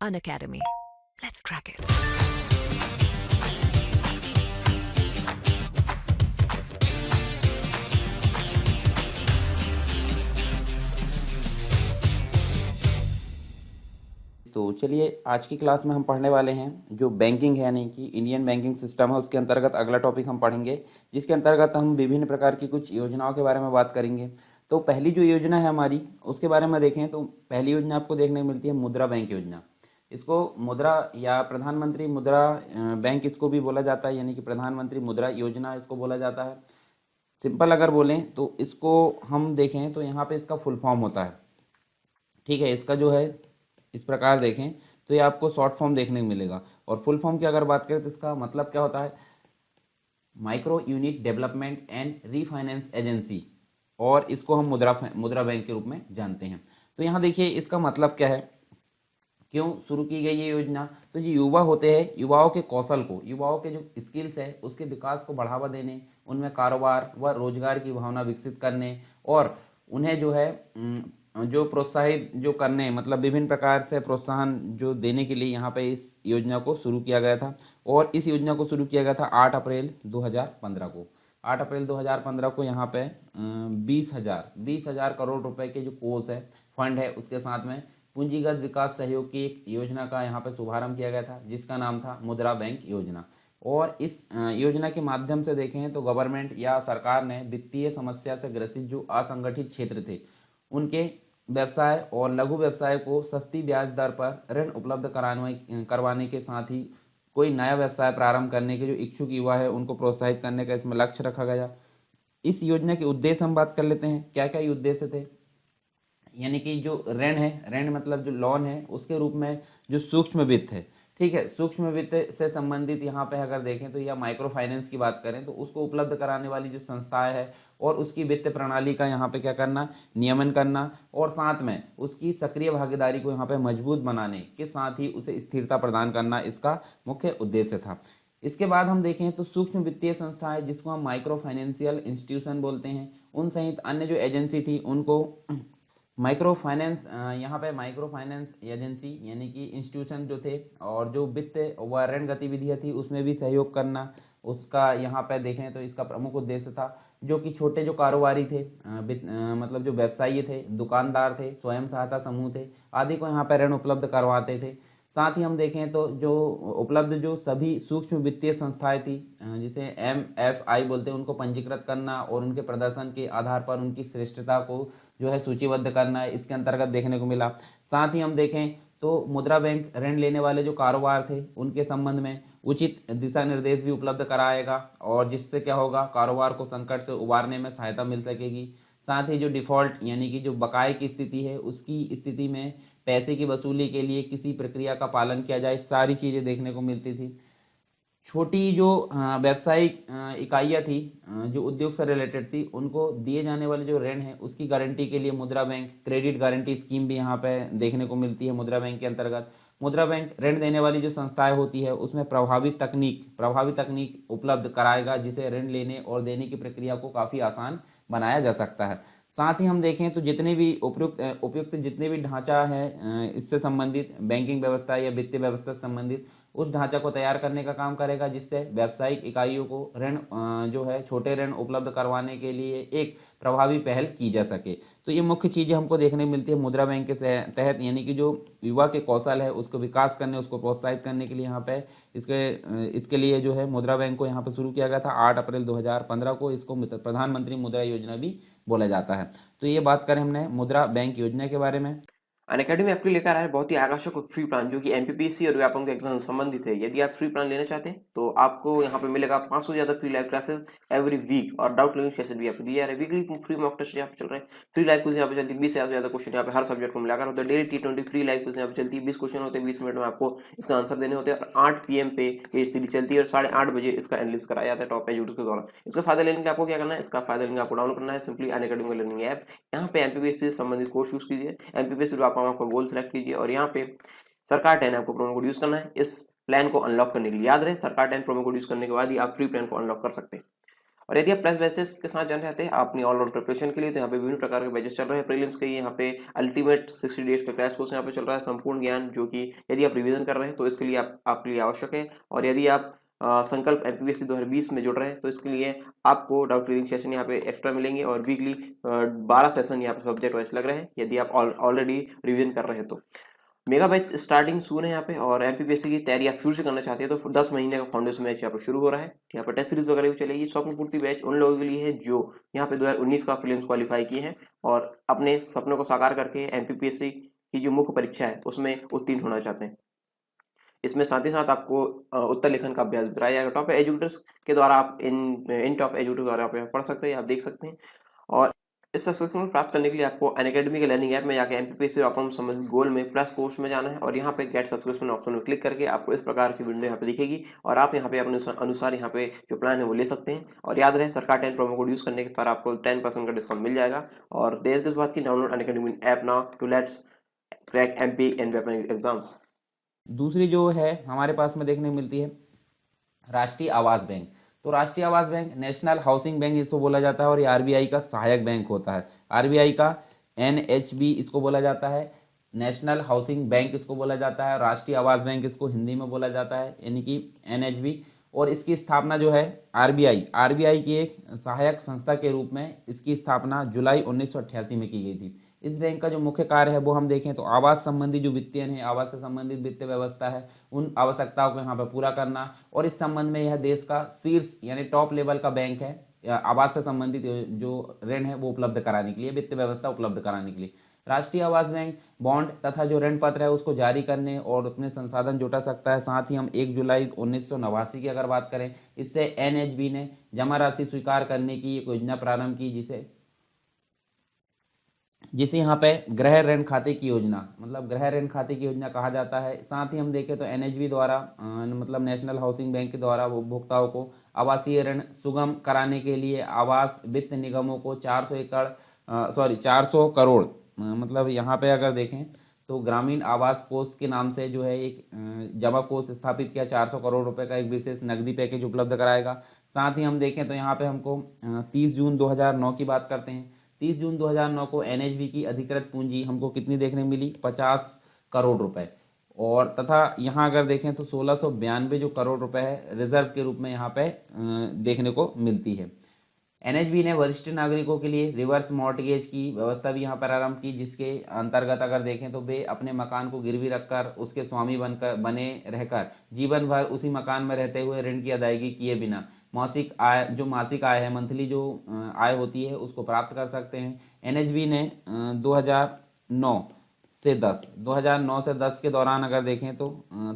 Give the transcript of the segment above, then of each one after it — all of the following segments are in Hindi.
Unacademy. Let's crack it. तो चलिए आज की क्लास में हम पढ़ने वाले हैं जो बैंकिंग है यानी कि इंडियन बैंकिंग सिस्टम है उसके अंतर्गत अगला टॉपिक हम पढ़ेंगे जिसके अंतर्गत हम विभिन्न प्रकार की कुछ योजनाओं के बारे में बात करेंगे। तो पहली जो योजना है हमारी उसके बारे में देखें तो पहली योजना आपको देखने को मिलती है मुद्रा बैंक योजना। इसको मुद्रा या प्रधानमंत्री मुद्रा बैंक इसको भी बोला जाता है यानी कि प्रधानमंत्री मुद्रा योजना इसको बोला जाता है। सिंपल अगर बोलें तो इसको हम देखें तो यहाँ पे इसका फुल फॉर्म होता है। ठीक है, इसका जो है इस प्रकार देखें तो ये आपको शॉर्ट फॉर्म देखने को मिलेगा और फुल फॉर्म की अगर बात करें तो इसका मतलब क्या होता है, micro unit development and refinance agency, और इसको हम मुद्रा बैंक के रूप में जानते हैं। तो यहाँ देखिए इसका मतलब क्या है, क्यों शुरू की गई ये योजना। तो जो युवा होते हैं, युवाओं के कौशल को, युवाओं के जो स्किल्स है उसके विकास को बढ़ावा देने, उनमें कारोबार व रोजगार की भावना विकसित करने और उन्हें जो है जो प्रोत्साहित जो करने, मतलब विभिन्न प्रकार से प्रोत्साहन जो देने के लिए यहाँ पे इस योजना को शुरू किया गया था। और इस योजना को शुरू किया गया था 8 अप्रैल 2015 को। 8 अप्रैल 2015 को यहाँ पे 20,000 करोड़ रुपए के जो कोष है, फंड है, उसके साथ में पूंजीगत विकास सहयोग की एक योजना का यहाँ पे शुभारंभ किया गया था जिसका नाम था मुद्रा बैंक योजना। और इस योजना के माध्यम से देखें तो गवर्नमेंट या सरकार ने वित्तीय समस्या से ग्रसित जो असंगठित क्षेत्र थे उनके व्यवसाय और लघु व्यवसाय को सस्ती ब्याज दर पर ऋण उपलब्ध करवाने के साथ ही कोई नया व्यवसाय प्रारंभ करने के जो इच्छुक युवा है उनको प्रोत्साहित करने का इसमें लक्ष्य रखा गया। इस योजना के उद्देश्य हम बात कर लेते हैं, क्या क्या ये उद्देश्य थे। यानी कि जो ऋण है, ऋण मतलब जो लोन है, उसके रूप में जो सूक्ष्म वित्त है, ठीक है, सूक्ष्म वित्त से संबंधित यहाँ पे अगर देखें तो या माइक्रो फाइनेंस की बात करें तो उसको उपलब्ध कराने वाली जो संस्थाएं है और उसकी वित्त प्रणाली का यहाँ पे क्या करना, नियमन करना, और साथ में उसकी सक्रिय भागीदारी को यहाँ पे मजबूत बनाने के साथ ही उसे स्थिरता प्रदान करना इसका मुख्य उद्देश्य था। इसके बाद हम देखें तो सूक्ष्म वित्तीय संस्थाएं जिसको हम माइक्रो फाइनेंशियल इंस्टीट्यूशन बोलते हैं, उन सहित अन्य जो एजेंसी थी उनको माइक्रो फाइनेंस, यहाँ पे माइक्रो फाइनेंस एजेंसी यानी कि इंस्टीट्यूशन जो थे और जो वित्त व ऋण गतिविधियाँ थी उसमें भी सहयोग करना, उसका यहाँ पे देखें तो इसका प्रमुख उद्देश्य था। जो कि छोटे जो कारोबारी थे, मतलब जो व्यवसायी थे, दुकानदार थे, स्वयं सहायता समूह थे आदि को यहाँ पे ऋण उपलब्ध करवाते थे। साथ ही हम देखें तो जो उपलब्ध जो सभी सूक्ष्म वित्तीय संस्थाएं थी जिसे MFI बोलते हैं, उनको पंजीकृत करना और उनके प्रदर्शन के आधार पर उनकी श्रेष्ठता को जो है सूचीबद्ध करना है, इसके अंतर्गत देखने को मिला। साथ ही हम देखें तो मुद्रा बैंक ऋण लेने वाले जो कारोबार थे उनके संबंध में उचित दिशा निर्देश भी उपलब्ध कराएगा और जिससे क्या होगा, कारोबार को संकट से उबारने में सहायता मिल सकेगी। साथ ही जो डिफ़ॉल्ट यानी कि जो बकाये की स्थिति है उसकी स्थिति में पैसे की वसूली के लिए किसी प्रक्रिया का पालन किया जाए, सारी चीज़ें देखने को मिलती थी। छोटी जो व्यावसायिक इकाइयाँ थी जो उद्योग से रिलेटेड थी, उनको दिए जाने वाले जो ऋण है उसकी गारंटी के लिए मुद्रा बैंक क्रेडिट गारंटी स्कीम भी यहाँ पे देखने को मिलती है। मुद्रा बैंक के अंतर्गत मुद्रा बैंक ऋण देने वाली जो संस्थाएं होती है उसमें प्रभावी तकनीक उपलब्ध कराएगा जिसे ऋण लेने और देने की प्रक्रिया को काफ़ी आसान बनाया जा सकता है। साथ ही हम देखें तो जितने भी उपयुक्त जितने भी ढांचा है इससे संबंधित, बैंकिंग व्यवस्था या वित्तीय व्यवस्था से संबंधित, उस ढांचा को तैयार करने का काम करेगा जिससे व्यावसायिक इकाइयों को ऋण जो है छोटे ऋण उपलब्ध करवाने के लिए एक प्रभावी पहल की जा सके। तो ये मुख्य चीज़ें हमको देखने मिलती है मुद्रा बैंक के तहत, यानी कि जो युवा के कौशल है उसको विकास करने, उसको प्रोत्साहित करने के लिए यहाँ पे इसके लिए जो है मुद्रा बैंक को यहाँ पे शुरू किया गया था 8 अप्रैल 2015 को। इसको प्रधानमंत्री मुद्रा योजना भी बोला जाता है। तो ये बात करें हमने मुद्रा बैंक योजना के बारे में। अनअकैडमी आपके लेकर आया है बहुत ही आकर्षक फ्री प्लान जो कि एमपीपीएससी और व्यापम के एग्जाम से संबंधित है। यदि आप फ्री प्लान लेना चाहते हैं तो आपको यहाँ पे मिलेगा 500 से ज्यादा free live classes every week और डाउट क्लियरिंग सेशन भी आपको दिया जा रहा है। वीकली फ्री मॉक टेस्ट यहाँ पे चल रहे हैं, फ्री लाइव क्विज यहाँ पे चलती है, 20 से ज्यादा क्वेश्चन यहाँ पे हर सब्जेक्ट को मिलाकर होते हैं। Daily T20 free live quiz यहाँ पे चलती है, 20 क्वेश्चन होते हैं, 20 मिनट में आपको इसका आंसर देने होते हैं और 8 PM पे ये सीरीज चलती है और 8:30 बजे इसका एनालिसिस कराया जाता है टॉप एजुकेटर्स के द्वारा। इसका फायदा लेने के लिए आपको क्या करना है, इसका फायदा लेने आपको डाउनलोड करना है सिंपली अनअकैडमी लर्निंग ऐप। यहाँ पे एमपीपीएससी से संबंधित कोर्स यूज कीजिए, एमपीपीएससी आपका गोल सेलेक्ट कीजिए और यहाँ पे सरकार 10 आपको प्रोमो कोड यूज करना है इस प्लान को अनलॉक करने के लिए। याद रहे सरकार 10 प्रोमो कोड यूज करने के बाद ही आप फ्री प्लान को अनलॉक कर सकते हैं। और यदि आप प्लस बैचेस के साथ जाना चाहते हैं अपनी ऑल राउंड प्रिपरेशन के लिए, तो यहाँ पे विभिन्न प्रकार के बैचेस चल रहे हैं। प्रीलिम्स के यहाँ पे अल्टीमेट 60 डेज का क्रैश कोर्स यहाँ पे चल रहा है, संपूर्ण ज्ञान, जो कि यदि आप रिवीजन कर रहे हैं तो इसके लिए आपके लिए आवश्यक है। और यदि आप संकल्प एमपीपीएससी 2020 में जुड़ रहे हैं तो इसके लिए आपको डाउट क्लियरिंग सेशन यहाँ पे एक्स्ट्रा मिलेंगे और वीकली 12 सेशन यहाँ पे सब्जेक्ट वाइज लग रहे हैं यदि आप ऑलरेडी रिवीजन कर रहे हैं तो। मेगा बैच स्टार्टिंग सून है यहाँ पे, और एमपीपीएससी की तैयारी आप शुरू से करना चाहते हैं तो 10 महीने का फाउंडेशन बैच यहाँ पे शुरू हो रहा है। यहाँ पे टेस्ट सीरीज वगैरह भी चलेगी। स्वप्न पूर्ति बैच उन लोगों के लिए है जो यहाँ पे 2019 का प्रीलिम्स क्वालिफाई किए हैं और अपने सपनों को साकार करके एमपीपीएससी की जो मुख्य परीक्षा है उसमें उत्तीर्ण होना चाहते हैं। इसमें साथ ही साथ आपको उत्तर लेखन का अभ्यास कराया जाएगा टॉप एजुकेटर्स के द्वारा। आप इन टॉप एजुकेटर्स द्वारा आप पढ़ सकते हैं, आप देख सकते हैं। और इस सब्सक्रिप्शन प्राप्त करने के लिए आपको अनअकैडमी के लर्निंग ऐप में जाकर एमपीपीएससी ऑप्शन संबंधित गोल में प्लस कोर्स में जाना है और यहाँ पे गेट सब्सक्रिप्शन ऑप्शन में क्लिक करके आपको इस प्रकार की विंडो यहाँ पे दिखेगी और आप यहाँ पे अपने अनुसार यहाँ पे जो प्लान है वो ले सकते हैं। और याद रहे सरकार 10 प्रोमो कोड यूज करने पर आपको 10% का डिस्काउंट मिल जाएगा। और देर किस बात की, download Unacademy app now to let's crack MP and exams. दूसरी जो है हमारे पास में देखने को मिलती है राष्ट्रीय आवास बैंक। तो राष्ट्रीय आवास बैंक नेशनल हाउसिंग बैंक इसको बोला जाता है और ये आरबीआई का सहायक बैंक होता है। आरबीआई का एनएचबी इसको बोला जाता है, नेशनल हाउसिंग बैंक इसको बोला जाता है, राष्ट्रीय आवास बैंक इसको हिंदी में बोला जाता है यानी कि एनएचबी। और इसकी स्थापना जो है आरबीआई की एक सहायक संस्था के रूप में इसकी स्थापना जुलाई 1988 में की गई थी। इस बैंक का जो मुख्य कार्य है वो हम देखें तो आवास संबंधी जो वित्तीय है, आवास से संबंधित वित्तीय व्यवस्था है, उन आवश्यकताओं को यहाँ पर पूरा करना। और इस संबंध में यह देश का शीर्ष यानी टॉप लेवल का बैंक है आवास से संबंधित जो ऋण है वो उपलब्ध कराने के लिए, वित्तीय व्यवस्था उपलब्ध कराने के लिए। राष्ट्रीय आवास बैंक बॉन्ड तथा जो ऋण पत्र है उसको जारी करने और अपने संसाधन जुटा सकता है। साथ ही हम 1 जुलाई 1989 की अगर बात करें, इससे एनएचबी ने जमा राशि स्वीकार करने की एक योजना प्रारंभ की जिसे यहाँ पे गृह ऋण खाते की योजना, मतलब गृह ऋण खाते की योजना कहा जाता है। साथ ही हम देखें तो एनएचबी द्वारा मतलब नेशनल हाउसिंग बैंक के द्वारा उपभोक्ताओं को आवासीय ऋण सुगम कराने के लिए आवास वित्त निगमों को 400 करोड़ मतलब यहाँ पे अगर देखें तो ग्रामीण आवास कोष के नाम से जो है एक जमा कोष स्थापित किया। 400 करोड़ रुपए का एक विशेष नकदी पैकेज उपलब्ध कराएगा। साथ ही हम देखें तो यहाँ पे हमको 30 जून 2009 की बात करते हैं। 30 जून 2009 को एनएचबी की अधिकृत पूंजी हमको कितनी देखने मिली, 50 करोड़ रुपए। और तथा यहाँ अगर देखें तो 1692 जो करोड़ रुपए है रिजर्व के रूप में यहाँ पे देखने को मिलती है। एनएचबी ने वरिष्ठ नागरिकों के लिए रिवर्स मॉर्टगेज की व्यवस्था भी यहाँ पर आरंभ की, जिसके अंतर्गत अगर देखें तो वे अपने मकान को गिरवी रखकर उसके स्वामी बने रहकर जीवन भर उसी मकान में रहते हुए ऋण की अदायगी किए बिना मासिक आय है, मंथली जो आय होती है उसको प्राप्त कर सकते हैं। एनएचबी ने 2009 से 10 के दौरान अगर देखें तो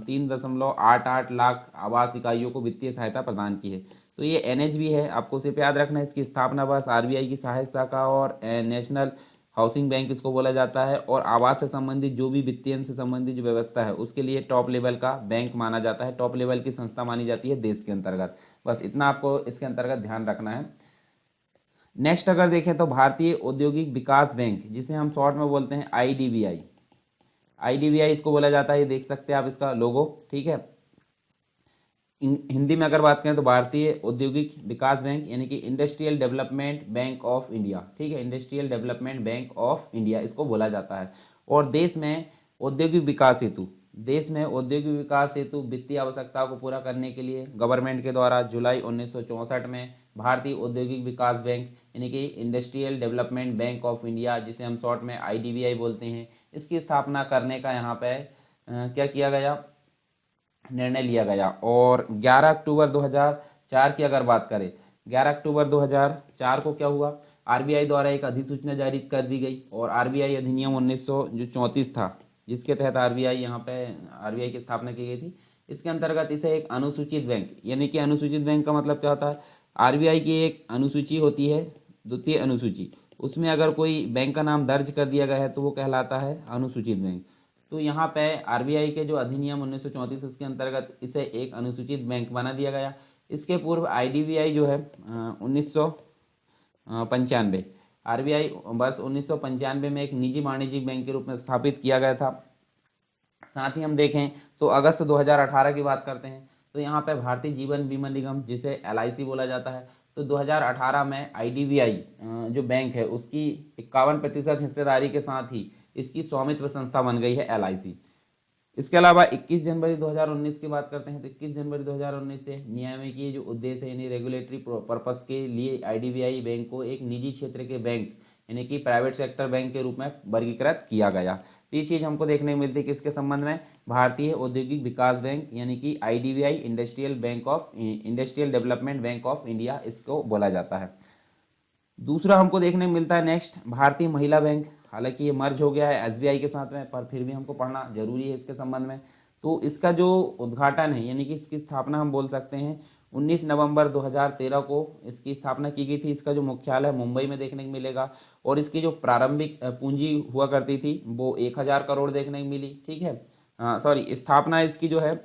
3.88 लाख आवास इकाइयों को वित्तीय सहायता प्रदान की है। तो ये एनएचबी है, आपको सिर्फ याद रखना है इसकी स्थापना वर्ष आरबीआई की सहायक शाखा और नेशनल हाउसिंग बैंक इसको बोला जाता है। और आवास से संबंधित जो भी वित्तीय से संबंधित जो व्यवस्था है उसके लिए टॉप लेवल का बैंक माना जाता है, टॉप लेवल की संस्था मानी जाती है देश के अंतर्गत। बस इतना आपको इसके अंतर्गत ध्यान रखना है। नेक्स्ट अगर देखें तो भारतीय औद्योगिक विकास बैंक, जिसे हम शॉर्ट में बोलते हैं आईडीबीआई इसको बोला जाता है। ये देख सकते हैं आप इसका लोगो, ठीक है। हिंदी में अगर बात करें तो भारतीय औद्योगिक विकास बैंक यानी कि industrial development bank of India, ठीक है, industrial development bank of India इसको बोला जाता है। और देश में औद्योगिक विकास हेतु वित्तीय आवश्यकताओं को पूरा करने के लिए गवर्नमेंट के द्वारा जुलाई 1964 में भारतीय औद्योगिक विकास बैंक यानी कि industrial development bank of India, जिसे हम शॉर्ट में आईडीबीआई बोलते हैं, इसकी स्थापना करने का यहाँ पे क्या किया गया, निर्णय लिया गया। और 11 अक्टूबर 2004 की अगर बात करें, 11 अक्टूबर 2004 को क्या हुआ, आरबीआई द्वारा एक अधिसूचना जारी कर दी गई और आरबीआई अधिनियम 1934 था, जिसके तहत आरबीआई की स्थापना की गई थी। इसके अंतर्गत इसे एक अनुसूचित बैंक, यानी कि अनुसूचित बैंक का मतलब क्या होता है, आरबीआई की एक अनुसूची होती है, द्वितीय अनुसूची, उसमें अगर कोई बैंक का नाम दर्ज कर दिया गया है तो वो कहलाता है अनुसूचित बैंक। तो यहाँ पे आरबीआई के जो अधिनियम 1934 उसके अंतर्गत इसे एक अनुसूचित बैंक बना दिया गया। इसके पूर्व आईडीबीआई जो है 1995 आरबीआई बस 1995 में एक निजी वाणिज्यिक बैंक के रूप में स्थापित किया गया था। साथ ही हम देखें तो अगस्त 2018 की बात करते हैं तो यहाँ पे भारतीय जीवन बीमा निगम, जिसे एलआईसी बोला जाता है, तो 2018 में IDBI जो बैंक है उसकी 51% हिस्सेदारी के साथ ही इसकी स्वामित्व संस्था बन गई है LIC। इसके अलावा 21 जनवरी 2019 की बात करते हैं तो 21 जनवरी 2019 से नियामकीय जो उद्देश्य यानी रेगुलेटरी पर्पस के लिए IDBI बैंक को एक निजी क्षेत्र के बैंक यानी कि प्राइवेट सेक्टर बैंक के रूप में वर्गीकृत किया गया। तो ये चीज़ हमको देखने को मिलती है किसके संबंध में, भारतीय औद्योगिक विकास बैंक यानी कि IDBI industrial development bank of India इसको बोला जाता है। दूसरा हमको देखने को मिलता है नेक्स्ट भारतीय महिला बैंक। हालांकि ये मर्ज हो गया है SBI के साथ में, पर फिर भी हमको पढ़ना जरूरी है इसके संबंध में। तो इसका जो उद्घाटन है यानी कि इसकी स्थापना हम बोल सकते हैं 19 नवंबर 2013 को इसकी स्थापना की गई थी। इसका जो मुख्यालय मुंबई में देखने को मिलेगा और इसकी जो प्रारंभिक पूंजी हुआ करती थी वो 1000 करोड़ देखने को मिली। ठीक है, सॉरी, स्थापना इसकी जो है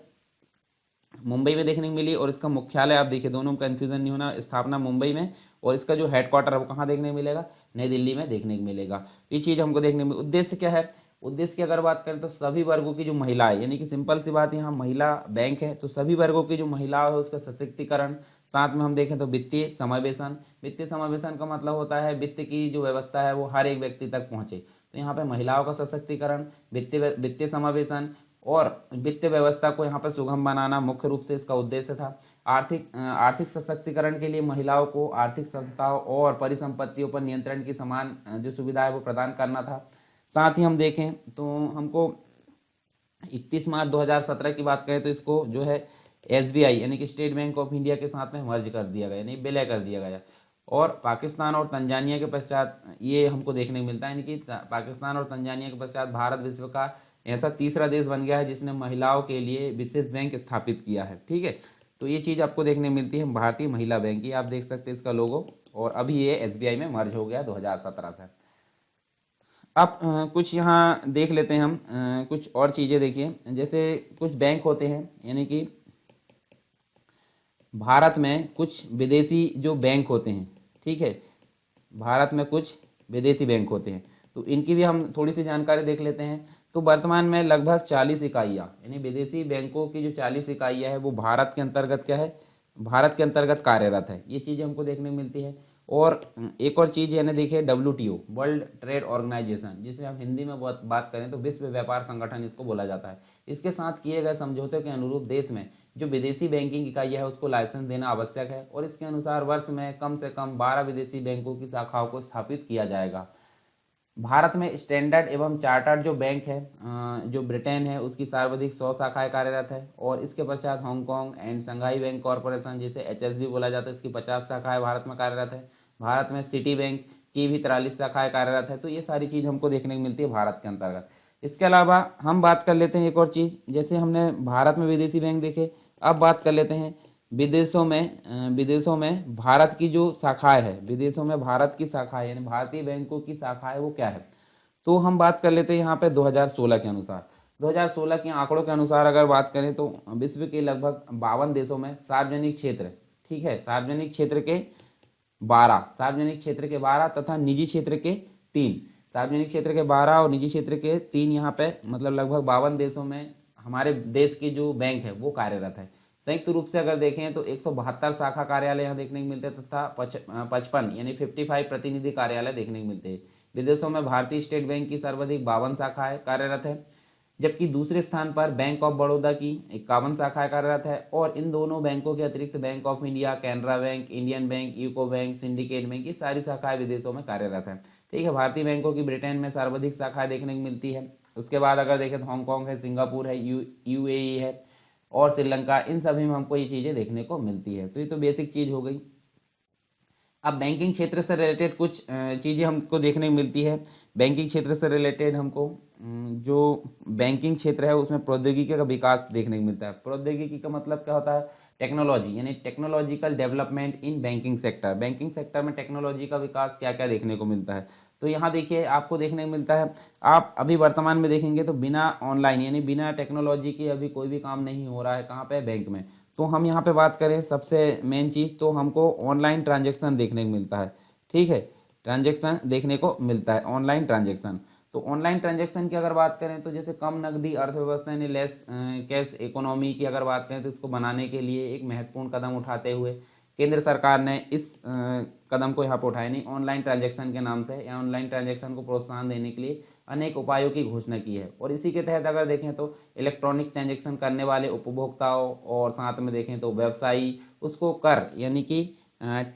मुंबई में देखने को मिली और इसका मुख्यालय आप देखिए, दोनों में कन्फ्यूजन नहीं होना, स्थापना मुंबई में और इसका जो हेडक्वार्टर है वो कहाँ देखने को मिलेगा, नई दिल्ली में देखने को मिलेगा। ये चीज़ हमको देखने में, उद्देश्य क्या है, उद्देश्य की अगर बात करें तो सभी वर्गों की जो महिलाएं यानी कि सिंपल सी बात, यहाँ महिला बैंक है तो सभी वर्गों की जो महिला है उसका सशक्तिकरण, साथ में हम देखें तो वित्तीय समावेशन। वित्तीय समावेशन का मतलब होता है वित्त की जो व्यवस्था है वो हर एक व्यक्ति तक पहुँचे। तो यहाँ पे महिलाओं का सशक्तिकरण, वित्तीय समावेशन और वित्तीय व्यवस्था को यहाँ पर सुगम बनाना मुख्य रूप से इसका उद्देश्य था। आर्थिक सशक्तिकरण के लिए महिलाओं को आर्थिक संस्थाओं और परिसंपत्तियों पर नियंत्रण की समान जो सुविधा है वो प्रदान करना था। साथ ही हम देखें तो हमको 31 मार्च 2017 की बात करें तो इसको जो है SBI यानी कि स्टेट बैंक ऑफ इंडिया के साथ में मर्ज कर दिया गया यानी विलय कर दिया गया। और पाकिस्तान और तंजानिया के पश्चात ये हमको देखने को मिलता है, यानी कि पाकिस्तान और तंजानिया के पश्चात भारत विश्व का ऐसा तीसरा देश बन गया है जिसने महिलाओं के लिए विशेष बैंक स्थापित किया है। ठीक है, तो ये चीज़ आपको देखने मिलती है भारतीय महिला बैंक की, आप देख सकते हैं इसका लोगो, और अभी ये SBI में मर्ज हो गया 2017 से। अब कुछ यहाँ देख लेते हैं हम कुछ और चीज़ें। देखिए जैसे कुछ बैंक होते हैं यानी कि भारत में कुछ विदेशी जो बैंक होते हैं। ठीक है, भारत में कुछ विदेशी बैंक होते हैं तो इनकी भी हम थोड़ी सी जानकारी देख लेते हैं। तो वर्तमान में लगभग 40 इकाइयाँ यानी विदेशी बैंकों की जो 40 इकाइयाँ है वो भारत के अंतर्गत क्या है, भारत के अंतर्गत कार्यरत है। ये चीज़ें हमको देखने को मिलती है। और एक और चीज़ यानी देखिए WTO वर्ल्ड ट्रेड ऑर्गेनाइजेशन, जिसे हम हिंदी में बात करें तो विश्व व्यापार संगठन इसको बोला जाता है। इसके साथ किए गए समझौते के अनुरूप देश में जो विदेशी बैंकिंग इकाई है उसको लाइसेंस देना आवश्यक है और इसके अनुसार वर्ष में कम से कम 12 विदेशी बैंकों की शाखाओं को स्थापित किया जाएगा। भारत में स्टैंडर्ड एवं चार्टर्ड जो बैंक है जो ब्रिटेन है उसकी सर्वाधिक 100 शाखाएं कार्यरत है और इसके पश्चात Hong Kong and Shanghai bank corporation जिसे HSB बोला जाता है, इसकी 50 शाखाएं भारत में कार्यरत है। भारत में सिटी बैंक की भी 43 शाखाएं कार्यरत है। तो ये सारी चीज़ हमको देखने को मिलती है भारत के अंतर्गत। इसके अलावा हम बात कर लेते हैं एक और चीज़, जैसे हमने भारत में विदेशी बैंक देखे, अब बात कर लेते हैं विदेशों में भारत की जो शाखाएं है, विदेशों में भारत की शाखाएं यानी भारतीय बैंकों की शाखाएं वो क्या है। तो हम बात कर लेते हैं यहाँ पे 2016 के अनुसार, 2016 के आंकड़ों के अनुसार अगर बात करें तो विश्व के लगभग 52 देशों में सार्वजनिक क्षेत्र, ठीक है, सार्वजनिक क्षेत्र के 12 तथा निजी क्षेत्र के 3, सार्वजनिक क्षेत्र के 12 और निजी क्षेत्र के 3 यहाँ पे मतलब लगभग 52 देशों में हमारे देश की जो बैंक है वो कार्यरत है। संयुक्त रूप से अगर देखें तो 172 शाखा कार्यालय यहाँ देखने को मिलते हैं तथा 55 यानी 55 प्रतिनिधि कार्यालय देखने को मिलते हैं। विदेशों में भारतीय स्टेट बैंक की सर्वाधिक 52 शाखाएं कार्यरत है, जबकि दूसरे स्थान पर बैंक ऑफ बड़ौदा की 51 शाखाएं कार्यरत है। और इन दोनों बैंकों के अतिरिक्त bank of India, Canara bank, Indian bank, UCO bank, syndicate bank की सारी शाखाएं विदेशों में कार्यरत है। ठीक है, भारतीय बैंकों की ब्रिटेन में सर्वाधिक शाखाएं देखने को मिलती है। उसके बाद अगर देखें तो हांगकांग है, सिंगापुर है, UAE है और श्रीलंका, इन सभी में हमको ये चीज़ें देखने को मिलती है। तो ये तो बेसिक चीज़ हो गई। अब बैंकिंग क्षेत्र से रिलेटेड कुछ चीज़ें हमको देखने को मिलती है। बैंकिंग क्षेत्र से रिलेटेड हमको जो बैंकिंग क्षेत्र है उसमें प्रौद्योगिकी का विकास देखने को मिलता है। प्रौद्योगिकी का मतलब क्या होता है, टेक्नोलॉजी यानी technological development in banking sector. Banking sector में टेक्नोलॉजी का विकास क्या क्या देखने को मिलता है। तो यहाँ देखिए आपको देखने को मिलता है, आप अभी वर्तमान में देखेंगे तो बिना ऑनलाइन यानी बिना टेक्नोलॉजी के अभी कोई भी काम नहीं हो रहा है। कहाँ पे, बैंक में। तो हम यहाँ पे बात करें सबसे मेन चीज़ तो हमको ऑनलाइन ट्रांजेक्शन देखने को मिलता है। ठीक है, ट्रांजेक्शन देखने को मिलता है, ऑनलाइन ट्रांजेक्शन। तो ऑनलाइन ट्रांजेक्शन की अगर बात करें तो जैसे कम नकदी अर्थव्यवस्था यानी लेस कैश इकोनॉमी की अगर बात करें तो इसको बनाने के लिए एक महत्वपूर्ण कदम उठाते हुए केंद्र सरकार ने इस कदम को यहाँ पर उठाया नहीं, ऑनलाइन ट्रांजैक्शन के नाम से या ऑनलाइन ट्रांजैक्शन को प्रोत्साहन देने के लिए अनेक उपायों की घोषणा की है। और इसी के तहत अगर देखें तो इलेक्ट्रॉनिक ट्रांजैक्शन करने वाले उपभोक्ताओं और साथ में देखें तो व्यवसायी उसको कर यानी कि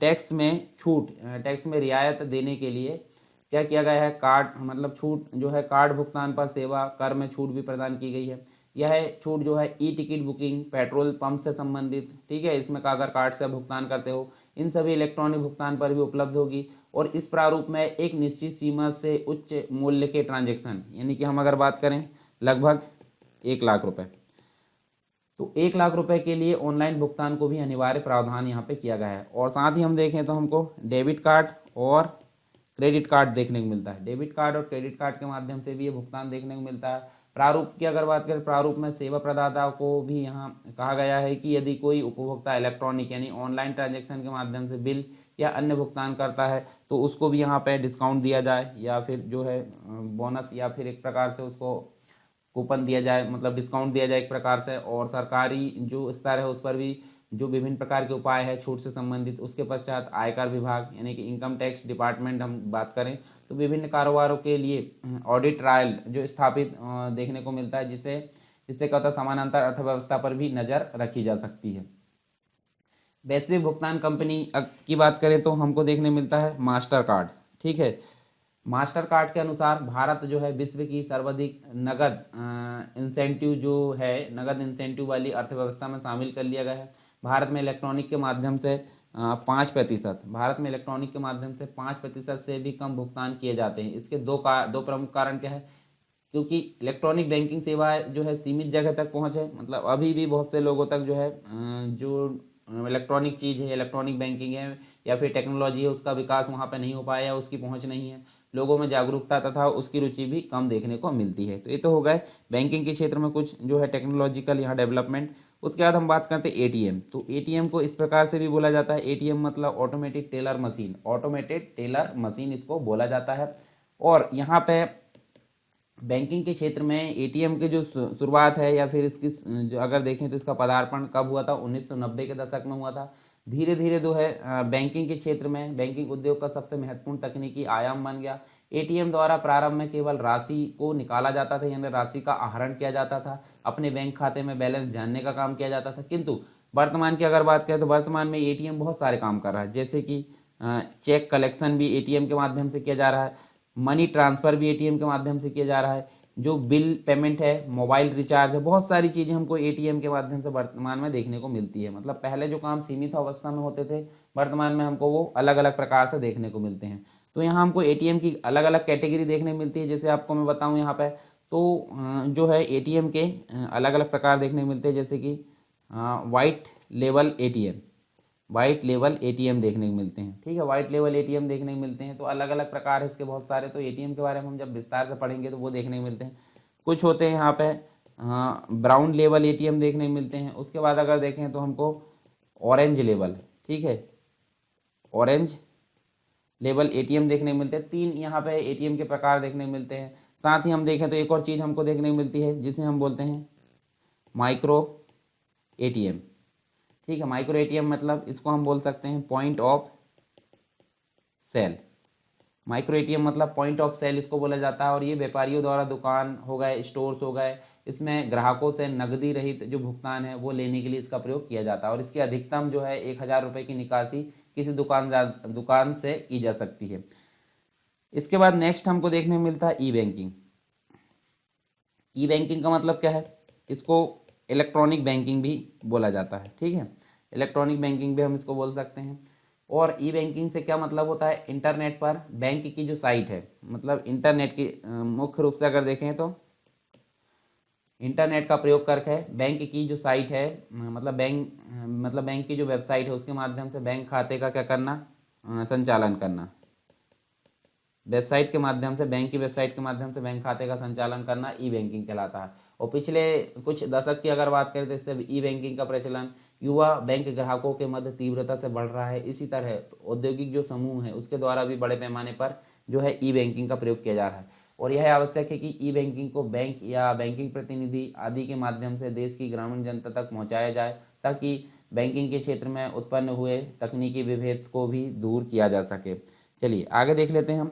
टैक्स में छूट, टैक्स में रियायत देने के लिए क्या किया गया है, कार्ड मतलब छूट जो है कार्ड भुगतान पर सेवा कर में छूट भी प्रदान की गई है। यह छूट जो है e ticket booking, petrol pump से संबंधित, ठीक है, इसमें अगर कार्ड से भुगतान करते हो इन सभी इलेक्ट्रॉनिक भुगतान पर भी उपलब्ध होगी। और इस प्रारूप में एक निश्चित सीमा से उच्च मूल्य के ट्रांजैक्शन यानी कि हम अगर बात करें लगभग 1,00,000 रुपये, तो 1,00,000 रुपये के लिए ऑनलाइन भुगतान को भी अनिवार्य प्रावधान यहाँ पे किया गया है। और साथ ही हम देखें तो हमको डेबिट कार्ड और क्रेडिट कार्ड देखने को मिलता है। डेबिट कार्ड और क्रेडिट कार्ड के माध्यम से भी ये भुगतान देखने को मिलता है। प्रारूप की अगर बात करें, प्रारूप में सेवा प्रदाता को भी यहाँ कहा गया है कि यदि कोई उपभोक्ता इलेक्ट्रॉनिक यानी ऑनलाइन ट्रांजैक्शन के माध्यम से बिल या अन्य भुगतान करता है तो उसको भी यहाँ पे डिस्काउंट दिया जाए या फिर जो है बोनस या फिर एक प्रकार से उसको कूपन दिया जाए, मतलब डिस्काउंट दिया जाए एक प्रकार से। और सरकारी जो स्तर है उस पर भी जो विभिन्न प्रकार के उपाय है छूट से संबंधित, उसके पश्चात आयकर विभाग यानी कि इनकम टैक्स डिपार्टमेंट हम बात करें तो विभिन्न कारोबारों के लिए ऑडिट ट्रायल जो स्थापित देखने को मिलता है, जिससे क्या होता है समानांतर अर्थव्यवस्था पर भी नज़र रखी जा सकती है। वैश्विक भुगतान कंपनी की बात करें तो हमको देखने मिलता है मास्टर कार्ड, ठीक है। मास्टर कार्ड के अनुसार भारत जो है विश्व की सर्वाधिक नगद इंसेंटिव जो है नगद इंसेंटिव वाली अर्थव्यवस्था में शामिल कर लिया गया है। भारत में इलेक्ट्रॉनिक के माध्यम से 5%, भारत में इलेक्ट्रॉनिक के माध्यम से 5% से भी कम भुगतान किए जाते हैं। इसके दो प्रमुख कारण क्या है, क्योंकि इलेक्ट्रॉनिक बैंकिंग सेवा जो है सीमित जगह तक पहुँचे, मतलब अभी भी बहुत से लोगों तक जो है जो इलेक्ट्रॉनिक चीज़ है, इलेक्ट्रॉनिक बैंकिंग है या फिर टेक्नोलॉजी है, उसका विकास वहाँ पे नहीं हो पाया या उसकी पहुँच नहीं है। लोगों में जागरूकता तथा उसकी रुचि भी कम देखने को मिलती है। तो ये तो हो गए बैंकिंग के क्षेत्र में कुछ जो है टेक्नोलॉजिकल यहाँ डेवलपमेंट। उसके बाद हम बात करते हैं एटीएम। तो एटीएम को इस प्रकार से भी बोला जाता है, एटीएम मतलब automated teller machine, automated teller machine इसको बोला जाता है। और यहाँ पे बैंकिंग के क्षेत्र में एटीएम की जो शुरुआत है या फिर इसकी जो अगर देखें तो इसका पदार्पण कब हुआ था, 1990 के दशक में हुआ था। धीरे धीरे जो है बैंकिंग के क्षेत्र में बैंकिंग उद्योग का सबसे महत्वपूर्ण तकनीकी आयाम बन गया। एटीएम द्वारा प्रारंभ में केवल राशि को निकाला जाता था, यानी राशि का आहरण किया जाता था, अपने बैंक खाते में बैलेंस जानने का काम किया जाता था। किंतु वर्तमान की अगर बात करें तो वर्तमान में एटीएम बहुत सारे काम कर रहा है, जैसे कि चेक कलेक्शन भी एटीएम के माध्यम से किया जा रहा है, मनी ट्रांसफ़र भी एटीएम के माध्यम से किया जा रहा है, जो बिल पेमेंट है, मोबाइल रिचार्ज है, बहुत सारी चीज़ें हमको एटीएम के माध्यम से वर्तमान में देखने को मिलती है। मतलब पहले जो काम सीमित अवस्था में होते थे, वर्तमान में हमको वो अलग अलग प्रकार से देखने को मिलते हैं। तो यहाँ हमको एटीएम की अलग अलग कैटेगरी देखने मिलती है। जैसे आपको मैं बताऊँ यहाँ पे तो जो है एटीएम के अलग अलग प्रकार देखने को मिलते हैं, जैसे कि white level ATM, white level ATM देखने को मिलते हैं, ठीक है, वाइट लेवल एटीएम देखने को मिलते हैं। तो अलग अलग प्रकार है इसके बहुत सारे। तो एटीएम के बारे में हम जब विस्तार से पढ़ेंगे तो वो देखने को मिलते हैं। कुछ होते हैं यहाँ पे ब्राउन लेवल एटीएम देखने को मिलते हैं। उसके बाद अगर देखें तो हमको ऑरेंज लेवल, ठीक है, ऑरेंज लेवल एटीएम देखने को मिलते हैं। 3 यहाँ पे एटीएम के प्रकार देखने को मिलते हैं। साथ ही हम देखें तो एक और चीज़ हमको देखने को मिलती है जिसे हम बोलते हैं माइक्रो एटीएम, ठीक है। माइक्रो एटीएम मतलब इसको हम बोल सकते हैं point of sale. Micro ATM मतलब पॉइंट ऑफ सेल इसको बोला जाता है। और ये व्यापारियों द्वारा दुकान हो गए, स्टोर्स हो गए, इसमें ग्राहकों से नकदी रहित जो भुगतान है वो लेने के लिए इसका प्रयोग किया जाता है। और इसकी अधिकतम जो है 1,000 रुपये की निकासी किसी दुकान से की जा सकती है। इसके बाद नेक्स्ट हमको देखने को मिलता है ई बैंकिंग। ई बैंकिंग का मतलब क्या है, इसको इलेक्ट्रॉनिक बैंकिंग भी बोला जाता है, ठीक है, इलेक्ट्रॉनिक बैंकिंग भी हम इसको बोल सकते हैं। और ई बैंकिंग से क्या मतलब होता है, इंटरनेट पर बैंक की जो साइट है, मतलब इंटरनेट की मुख्य रूप से अगर देखें तो इंटरनेट का प्रयोग करके बैंक की जो साइट है, मतलब बैंक की जो वेबसाइट है उसके माध्यम से बैंक खाते का क्या करना, संचालन करना। वेबसाइट के माध्यम से, बैंक की वेबसाइट के माध्यम से बैंक खाते का संचालन करना ई बैंकिंग कहलाता है। और पिछले कुछ दशक की अगर बात करें तो इससे ई बैंकिंग का प्रचलन युवा बैंक ग्राहकों के मध्य तीव्रता से बढ़ रहा है। इसी तरह औद्योगिक जो समूह है उसके द्वारा भी बड़े पैमाने पर जो है ई बैंकिंग का प्रयोग किया जा रहा है। और यह आवश्यक है कि ई बैंकिंग को बैंक या बैंकिंग प्रतिनिधि आदि के माध्यम से देश की ग्रामीण जनता तक पहुँचाया जाए, ताकि बैंकिंग के क्षेत्र में उत्पन्न हुए तकनीकी विभेद को भी दूर किया जा सके। चलिए आगे देख लेते हैं हम।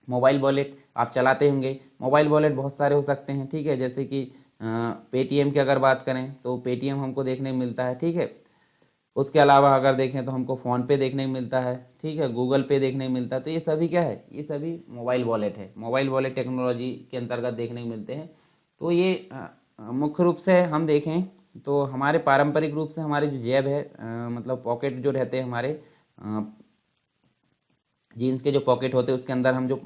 मोबाइल वॉलेट आप चलाते होंगे। मोबाइल वॉलेट बहुत सारे हो सकते हैं, ठीक है। जैसे कि पेटीएम की अगर बात करें तो पेटीएम हमको देखने को मिलता है, ठीक है। उसके अलावा अगर देखें तो हमको फ़ोन पे देखने को मिलता है, ठीक है, गूगल पे देखने को मिलता है। तो ये सभी क्या है, ये सभी मोबाइल वॉलेट है, मोबाइल वॉलेट टेक्नोलॉजी के अंतर्गत देखने को मिलते हैं। तो ये मुख्य रूप से हम देखें तो हमारे पारंपरिक रूप से हमारे जो जेब है, मतलब पॉकेट जो रहते हैं हमारे जीन्स के जो पॉकेट होते हैं उसके अंदर हम जो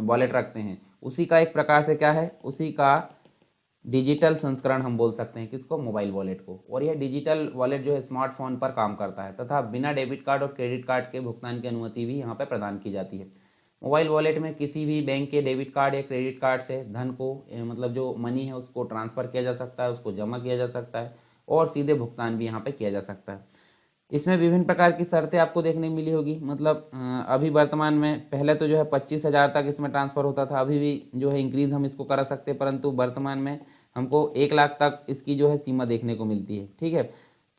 वॉलेट रखते हैं, उसी का एक प्रकार से क्या है, उसी का डिजिटल संस्करण हम बोल सकते हैं। किसको, मोबाइल वॉलेट को। और यह डिजिटल वॉलेट जो है स्मार्टफोन पर काम करता है तथा बिना डेबिट कार्ड और क्रेडिट कार्ड के भुगतान की अनुमति भी यहाँ पर प्रदान की जाती है। मोबाइल वॉलेट में किसी भी बैंक के डेबिट कार्ड या क्रेडिट कार्ड से धन को मतलब जो मनी है उसको ट्रांसफ़र किया जा सकता है, उसको जमा किया जा सकता है और सीधे भुगतान भी यहाँ पे किया जा सकता है। इसमें विभिन्न प्रकार की शर्तें आपको देखने मिली होगी। मतलब अभी वर्तमान में, पहले तो जो है 25,000 तक इसमें ट्रांसफ़र होता था, अभी भी जो है इंक्रीज़ हम इसको करा सकते हैं, परंतु वर्तमान में हमको 1 लाख तक इसकी जो है सीमा देखने को मिलती है, ठीक है।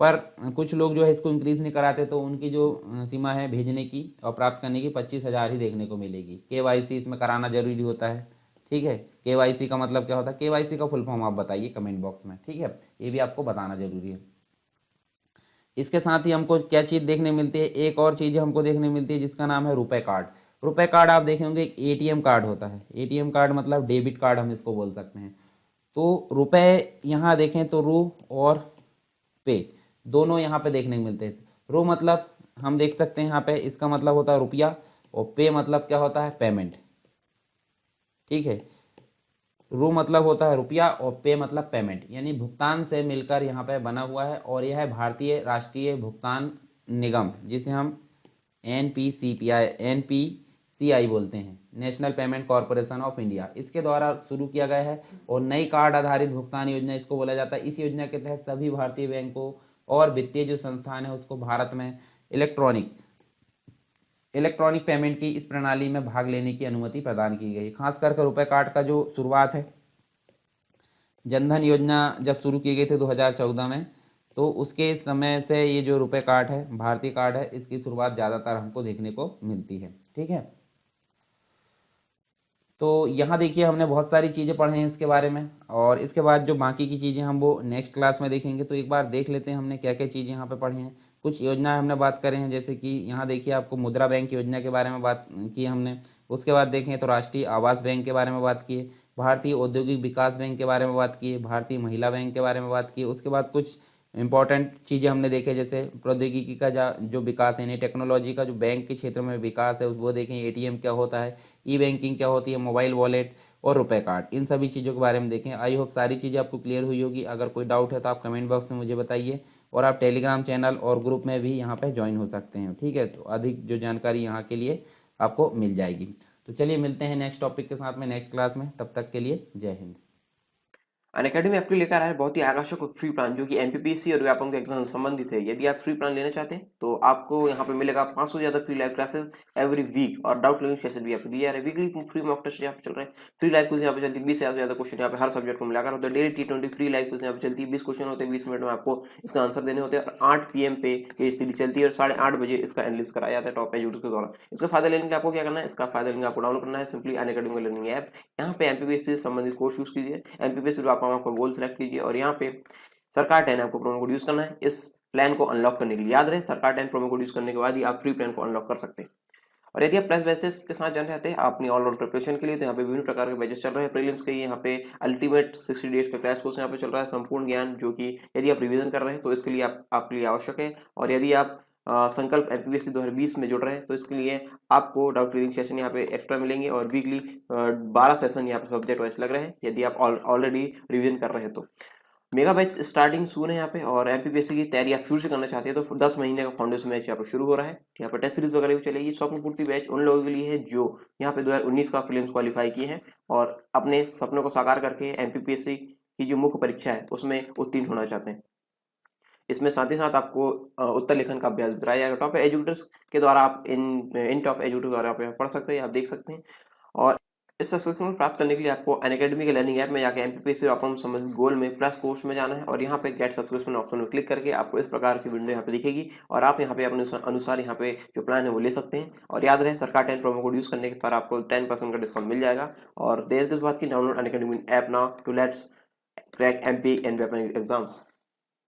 पर कुछ लोग जो है इसको इंक्रीज़ नहीं कराते, तो उनकी जो सीमा है भेजने की और प्राप्त करने की 25,000 ही देखने को मिलेगी। केवाईसी इसमें कराना जरूरी होता है, ठीक है। केवाईसी का मतलब क्या होता है, केवाईसी का फुल फॉर्म आप बताइए कमेंट बॉक्स में, ठीक है, ये भी आपको बताना जरूरी है। इसके साथ ही हमको क्या चीज़ देखने मिलती है, एक और चीज़ हमको देखने मिलती है जिसका नाम है रुपए कार्ड। रुपए कार्ड आप देखेंगे एक एटीएम कार्ड होता है। एटीएम कार्ड मतलब डेबिट कार्ड हम इसको बोल सकते हैं। तो रुपए यहाँ देखें तो रू और पे दोनों यहाँ पे देखने को मिलते हैं। रू मतलब हम देख सकते हैं यहाँ पे, इसका मतलब होता है रुपया, और पे मतलब क्या होता है, पेमेंट, ठीक है। रू मतलब होता है रुपया और पे मतलब पेमेंट, यानी भुगतान से मिलकर यहाँ पे बना हुआ है। और यह है भारतीय राष्ट्रीय भुगतान निगम, जिसे हम NPCI बोलते हैं, national payment corporation of India, इसके द्वारा शुरू किया गया है। और नई कार्ड आधारित भुगतान योजना इसको बोला जाता है। इस योजना के तहत सभी भारतीय बैंकों और वित्तीय जो संस्थान है उसको भारत में इलेक्ट्रॉनिक पेमेंट की इस प्रणाली में भाग लेने की अनुमति प्रदान की गई। खास करके रुपए कार्ड का जो शुरुआत है, जनधन योजना जब शुरू की गई थी 2014 में, तो उसके समय से ये जो रुपए कार्ड है, भारतीय कार्ड है, इसकी शुरुआत ज़्यादातर हमको देखने को मिलती है, ठीक है। तो यहाँ देखिए हमने बहुत सारी चीज़ें पढ़े हैं इसके बारे में, और इसके बाद जो बाकी की चीज़ें हम वो नेक्स्ट क्लास में देखेंगे। तो एक बार देख लेते हैं हमने क्या क्या चीज़ें यहाँ पे पढ़े हैं। कुछ योजनाएं हमने बात करें हैं, जैसे कि यहाँ देखिए आपको मुद्रा बैंक योजना के बारे में बात की हमने। उसके बाद देखें तो राष्ट्रीय आवास बैंक के बारे में बात की है, भारतीय औद्योगिक विकास बैंक के बारे में बात की है, भारतीय महिला बैंक के बारे में बात की है। उसके बाद कुछ इंपॉर्टेंट चीज़ें हमने देखे, जैसे प्रौद्योगिकी का जो विकास है, यानी टेक्नोलॉजी का जो बैंक के क्षेत्र में विकास है वो देखें, एटीएम क्या होता है, ई बैंकिंग क्या होती है, मोबाइल वॉलेट और रुपए कार्ड, इन सभी चीज़ों के बारे में देखें। आई होप सारी चीज़ें आपको क्लियर हुई होगी। अगर कोई डाउट है तो आप कमेंट बॉक्स में मुझे बताइए, और आप टेलीग्राम चैनल और ग्रुप में भी यहाँ पर ज्वाइन हो सकते हैं, ठीक है। तो अधिक जो जानकारी यहाँ के लिए आपको मिल जाएगी। तो चलिए मिलते हैं नेक्स्ट टॉपिक के साथ में नेक्स्ट क्लास में, तब तक के लिए जय हिंद। अनअकैडमी आपके लेकर आया है बहुत ही आकर्षक और फ्री प्लान जो कि एमपीपीएससी और व्यापम के एग्जाम से संबंधित है। यदि आप फ्री प्लान लेना चाहते हैं तो आपको यहाँ पे मिलेगा 500 से ज़्यादा free live classes every week, और डाउट क्लियरिंग सेशन भी आपको दिया जा रहा है। वीकली फ्री मॉक टेस्ट यहाँ पे चल रहे हैं, फ्री लाइव क्विज यहाँ पे चलती है, 20 से ज़्यादा क्वेश्चन यहाँ पे हर सब्जेक्ट को मिलाकर होते हैं। Daily T20 free live quiz यहाँ पे चलती है, 20 क्वेश्चन होते हैं, 20 मिनट में आपको इसका आंसर देने होते हैं। और 8 PM पे ये सीरीज चलती है, और 8:30 बजे इसका एनालिसिस कराया जाता है टॉप एजुकेटर्स के द्वारा। इसका फायदा लेने के लिए आपको क्या करना है, इसका फायदा लेने आपको डाउनलोड करना है सिंपली अनअकैडमी का लर्निंग ऐप। यहाँ पे एमपीपीएससी से संबंधित कोर्स यूज कीजिए, एमपीपीएससी आपका गोल सेलेक्ट कीजिए, और यहाँ पे सरकार 10 आपको प्रोमो कोड यूज करना है इस प्लान को अनलॉक करने के लिए। याद रहे, सरकार 10 प्रोमो कोड यूज करने के बाद ही आप फ्री प्लान को अनलॉक कर सकते हैं। और यदि आप प्लस बैचेस के साथ जाना चाहते हैं अपनी ऑलराउंड प्रिपरेशन के लिए, तो यहाँ पे विभिन्न प्रकार के बैचेस चल रहे हैं। प्रीलिम्स के यहाँ पे अल्टीमेट 60 डेज का क्रैश कोर्स यहाँ पे चल रहा है, संपूर्ण ज्ञान, जो कि यदि आप रिवीजन कर रहे हैं तो इसके लिए आपके लिए आवश्यक है। और यदि आप संकल्प एमपीपीएससी 2020 में जुड़ रहे हैं तो इसके लिए आपको डाउट क्लियरिंग सेशन यहाँ पे एक्स्ट्रा मिलेंगे, और वीकली 12 सेशन यहाँ पे सब्जेक्ट वाइज लग रहे हैं यदि आप ऑलरेडी रिवीजन कर रहे हैं तो। मेगा बैच स्टार्टिंग सून है यहाँ पे, और एमपीपीएससी की तैयारी आप शुरू से करना चाहते हैं तो 10 महीने का फाउंडेशन बैच यहाँ पे शुरू हो रहा है। यहाँ पे टेस्ट सीरीज वगैरह भी चलेगी। स्वप्न पूर्ति बैच उन लोगों के लिए है जो यहाँ पे 2019 का प्रीलिम्स क्वालिफाई किए हैं और अपने सपनों को साकार करके एमपीपीएससी की जो मुख्य परीक्षा है उसमें उत्तीर्ण होना चाहते हैं। इसमें साथ ही साथ आपको उत्तर लेखन का अभ्यास कराया जाएगा टॉप एजुकेटर्स के द्वारा। आप इन टॉप एजुकेटर्स द्वारा आप पढ़ सकते हैं, आप देख सकते हैं। और इस सब्सक्रिप्शन को प्राप्त करने के लिए आपको अनअकैडमी के लर्निंग ऐप में जाकर एमपीपीएससी और अपना संबंधित गोल में प्लस कोर्स में जाना है और यहाँ पे गेट सब्सक्रिप्शन ऑप्शन में क्लिक करके आपको इस प्रकार की विंडो यहाँ पे दिखेगी और आप यहाँ पे अपने अनुसार यहाँ पे जो प्लान है वो ले सकते हैं। और याद रहे सरकार 10 प्रोमो कोड यूज़ करने पर आपको 10% का डिस्काउंट मिल जाएगा। और देर किस बात की, download Unacademy app now to let's crack MP and exams.